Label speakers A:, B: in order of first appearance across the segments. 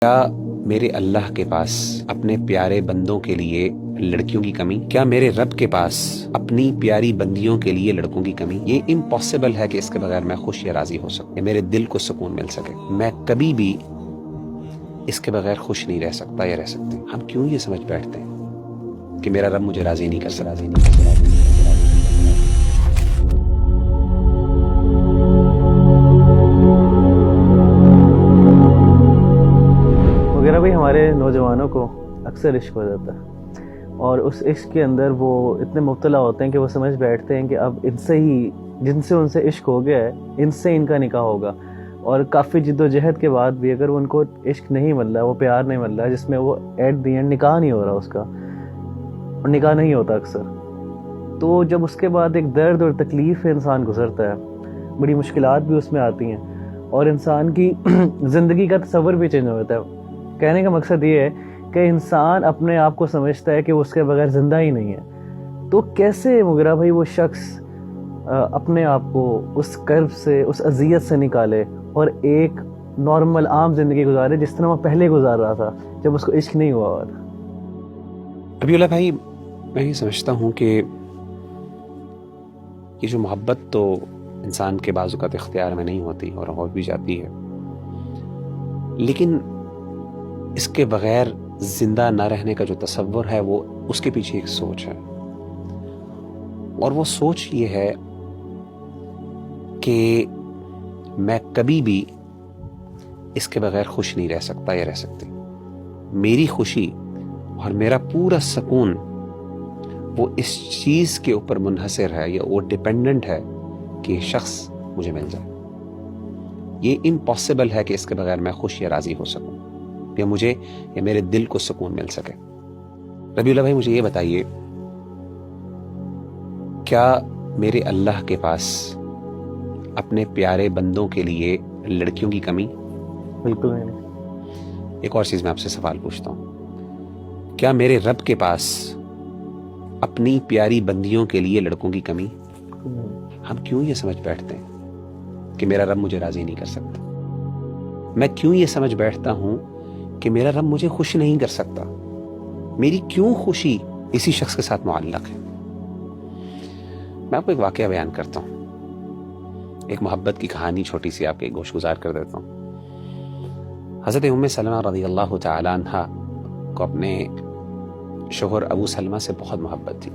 A: کیا میرے اللہ کے پاس اپنے پیارے بندوں کے لیے لڑکیوں کی کمی؟ کیا میرے رب کے پاس اپنی پیاری بندیوں کے لیے لڑکوں کی کمی؟ یہ امپاسبل ہے کہ اس کے بغیر میں خوش یا راضی ہو سکوں، میرے دل کو سکون مل سکے۔ میں کبھی بھی اس کے بغیر خوش نہیں رہ سکتا یا رہ سکتی۔ ہم کیوں یہ سمجھ بیٹھتے ہیں کہ میرا رب مجھے راضی نہیں کر سکتا؟
B: وغیرہ بھائی، ہمارے نوجوانوں کو اکثر عشق ہو جاتا ہے اور اس عشق کے اندر وہ اتنے مبتلا ہوتے ہیں کہ وہ سمجھ بیٹھتے ہیں کہ اب ان سے ہی، جن سے ان سے عشق ہو گیا ہے، ان سے ان کا نکاح ہوگا، اور کافی جد و جہد کے بعد بھی اگر ان کو عشق نہیں مل رہا ہے، وہ پیار نہیں مل رہا ہے، جس میں وہ ایٹ دی اینڈ نکاح نہیں ہو رہا اس کا، اور نکاح نہیں ہوتا اکثر، تو جب اس کے بعد ایک درد اور تکلیف انسان گزرتا ہے، بڑی مشکلات بھی اس میں آتی ہیں اور انسان کی زندگی کا تصور بھی چینج ہو جاتا ہے۔ کہنے کا مقصد یہ ہے کہ انسان اپنے آپ کو سمجھتا ہے کہ وہ اس کے بغیر زندہ ہی نہیں ہے، تو کیسے مغیرہ بھائی وہ شخص اپنے آپ کو اس کرب سے، اس اذیت سے نکالے اور ایک نارمل عام زندگی گزارے جس طرح وہ پہلے گزار رہا تھا جب اس کو عشق نہیں ہوا ہوا تھا؟
A: ربیع اللہ بھائی، میں یہ سمجھتا ہوں کہ یہ جو محبت تو انسان کے بعض اوقات اختیار میں نہیں ہوتی اور ہو بھی جاتی ہے، لیکن اس کے بغیر زندہ نہ رہنے کا جو تصور ہے وہ اس کے پیچھے ایک سوچ ہے، اور وہ سوچ یہ ہے کہ میں کبھی بھی اس کے بغیر خوش نہیں رہ سکتا یا رہ سکتی۔ میری خوشی اور میرا پورا سکون وہ اس چیز کے اوپر منحصر ہے یا وہ ڈیپینڈنٹ ہے کہ یہ شخص مجھے مل جائے۔ یہ امپاسبل ہے کہ اس کے بغیر میں خوش یا راضی ہو سکوں، یا مجھے یا میرے دل کو سکون مل سکے۔ ربیع اللہ بھائی، مجھے یہ بتائیے، کیا میرے اللہ کے پاس اپنے پیارے بندوں کے لیے لڑکیوں کی کمی؟
B: بالکل نہیں۔
A: ایک اور چیز میں آپ سے سوال پوچھتا ہوں، کیا میرے رب کے پاس اپنی پیاری بندیوں کے لیے لڑکوں کی کمی؟ ہم کیوں یہ سمجھ بیٹھتے ہیں کہ میرا رب مجھے راضی نہیں کر سکتا؟ میں کیوں یہ سمجھ بیٹھتا ہوں کہ میرا رب مجھے خوش نہیں کر سکتا؟ میری کیوں خوشی اسی شخص کے ساتھ معلق ہے؟ میں آپ کو ایک واقعہ بیان کرتا ہوں، ایک محبت کی کہانی چھوٹی سی آپ کے گوش گزار کر دیتا ہوں۔ حضرت ام سلمہ رضی اللہ تعالی عنہ کو اپنے شوہر ابو سلمہ سے بہت محبت تھی۔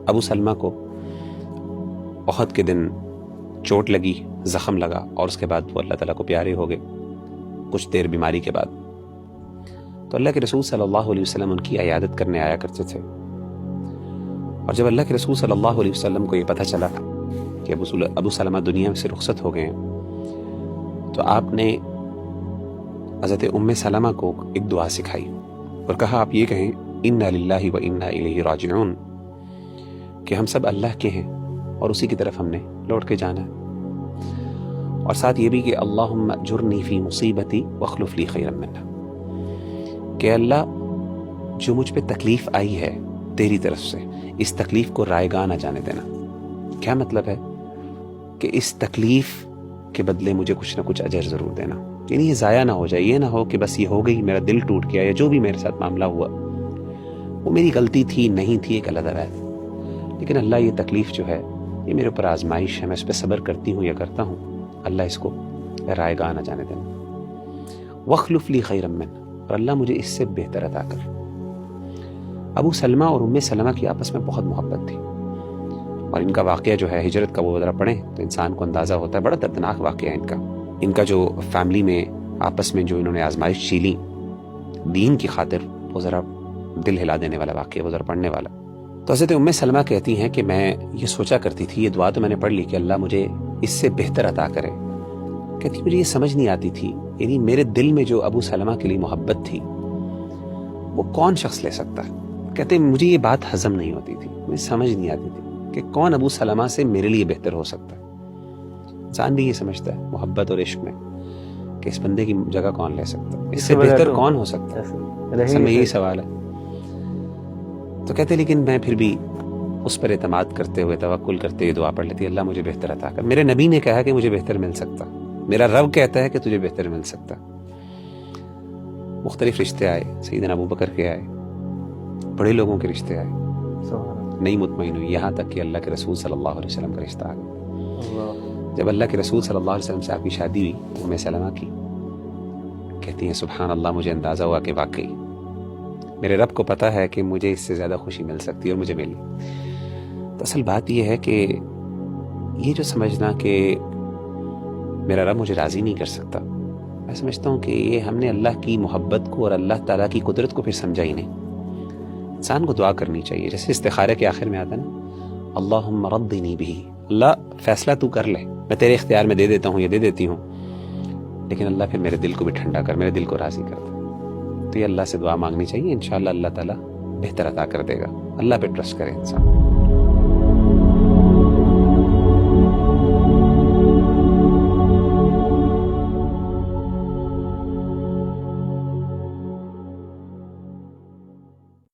A: ابو سلمہ کو احد کے دن چوٹ لگی، زخم لگا، اور اس کے بعد وہ اللہ تعالیٰ کو پیارے ہو گئے کچھ دیر بیماری کے بعد۔ تو اللہ کے رسول صلی اللہ علیہ وسلم ان کی عیادت کرنے آیا کرتے تھے، اور جب اللہ کے رسول صلی اللہ علیہ وسلم کو یہ پتہ چلا کہ ابو سلمہ دنیا سے رخصت ہو گئے ہیں، تو آپ نے حضرت ام سلمہ کو ایک دعا سکھائی اور کہا، آپ یہ کہیں انا للہ و انا الیہ راجعون، کہ ہم سب اللہ کے ہیں اور اسی کی طرف ہم نے لوٹ کے جانا ہے، اور ساتھ یہ بھی کہ اللہم اجرنی فی مصیبتی واخلف لی خیرا منہا، کہ اللہ جو مجھ پہ تکلیف آئی ہے تیری طرف سے، اس تکلیف کو رائگاں نہ جانے دینا۔ کیا مطلب ہے؟ کہ اس تکلیف کے بدلے مجھے کچھ نہ کچھ اجر ضرور دینا، یعنی یہ ضائع نہ ہو جائے، یہ نہ ہو کہ بس یہ ہو گئی، میرا دل ٹوٹ گیا، یا جو بھی میرے ساتھ معاملہ ہوا وہ میری غلطی تھی، نہیں تھی، ایک علیحدہ بات، لیکن اللہ یہ تکلیف جو ہے یہ میرے اوپر آزمائش ہے، میں اس پہ صبر کرتی ہوں یا کرتا ہوں، اللہ اس کو رائگاں نہ جانے دینا۔ واخلف لی خیرا منہ، اور اللہ مجھے اس سے بہتر عطا کر۔ ابو سلمہ اور ام سلمہ کی آپس میں بہت محبت تھی، اور ان کا واقعہ جو ہے ہجرت کا، وہ ذرا پڑھیں تو انسان کو اندازہ ہوتا ہے، بڑا دردناک واقعہ ہے ان کا جو فیملی میں آپس میں جو انہوں نے آزمائش جھیلی دین کی خاطر، وہ ذرا دل ہلا دینے والا واقعہ، وہ ذرا پڑھنے والا۔ تو حضرت ام سلمہ کہتی ہیں کہ میں یہ سوچا کرتی تھی، یہ دعا تو میں نے پڑھ لی کہ اللہ مجھے اس سے بہتر عطا کرے، کہتی مجھے یہ سمجھ نہیں آتی تھی، یعنی میرے دل میں جو ابو سلمہ کے لیے محبت تھی وہ کون شخص لے سکتا ہے؟ کہتے مجھے یہ بات ہضم نہیں ہوتی تھی، مجھے سمجھ نہیں آتی تھی کہ کون ابو سلمہ سے میرے لیے بہتر ہو سکتا ہے۔ انسان بھی یہ سمجھتا ہے محبت اور عشق میں کہ اس بندے کی جگہ کون لے سکتا ہے، اس سے بہتر کون ہو سکتا ہے، اصل میں یہی سوال ہے۔ تو کہتے لیکن میں پھر بھی اس پر اعتماد کرتے ہوئے، توکل کرتے ہوئے دعا پڑھ لیتی، اللہ مجھے بہتر عطا کر۔ میرے نبی نے کہا کہ مجھے بہتر مل سکتا، میرا رب کہتا ہے کہ تجھے بہتر مل سکتا۔ مختلف رشتے آئے، سیدنا ابو بکر کے آئے، بڑے لوگوں کے رشتے آئے،
B: سبحان اللہ،
A: نہیں مطمئن ہوئی، یہاں تک کہ اللہ کے رسول صلی اللہ علیہ وسلم کا رشتہ آ گیا۔
B: اللہ،
A: جب اللہ کے رسول صلی اللہ علیہ وسلم سے آپ کی شادی ہوئی، ام سلمہ کی، کہتی ہیں سبحان اللہ، مجھے اندازہ ہوا کہ واقعی میرے رب کو پتہ ہے کہ مجھے اس سے زیادہ خوشی مل سکتی ہے اور مجھے ملی۔ تو اصل بات یہ ہے کہ یہ جو سمجھنا کہ میرا رب مجھے راضی نہیں کر سکتا، میں سمجھتا ہوں کہ یہ ہم نے اللہ کی محبت کو اور اللہ تعالیٰ کی قدرت کو پھر سمجھا ہی نہیں۔ انسان کو دعا کرنی چاہیے، جیسے استخارے کے آخر میں آتا نا، اللہم رضنی بھی، اللہ فیصلہ تو کر لے، میں تیرے اختیار میں دے دیتا ہوں یا دے دیتی ہوں، لیکن اللہ پھر میرے دل کو بھی ٹھنڈا کر، میرے دل کو راضی کر دے۔ تو یہ اللہ سے دعا مانگنی چاہیے، انشاءاللہ اللہ تعالیٰ بہتر عطا کر دے گا۔ اللہ پہ ٹرسٹ کرے انسان۔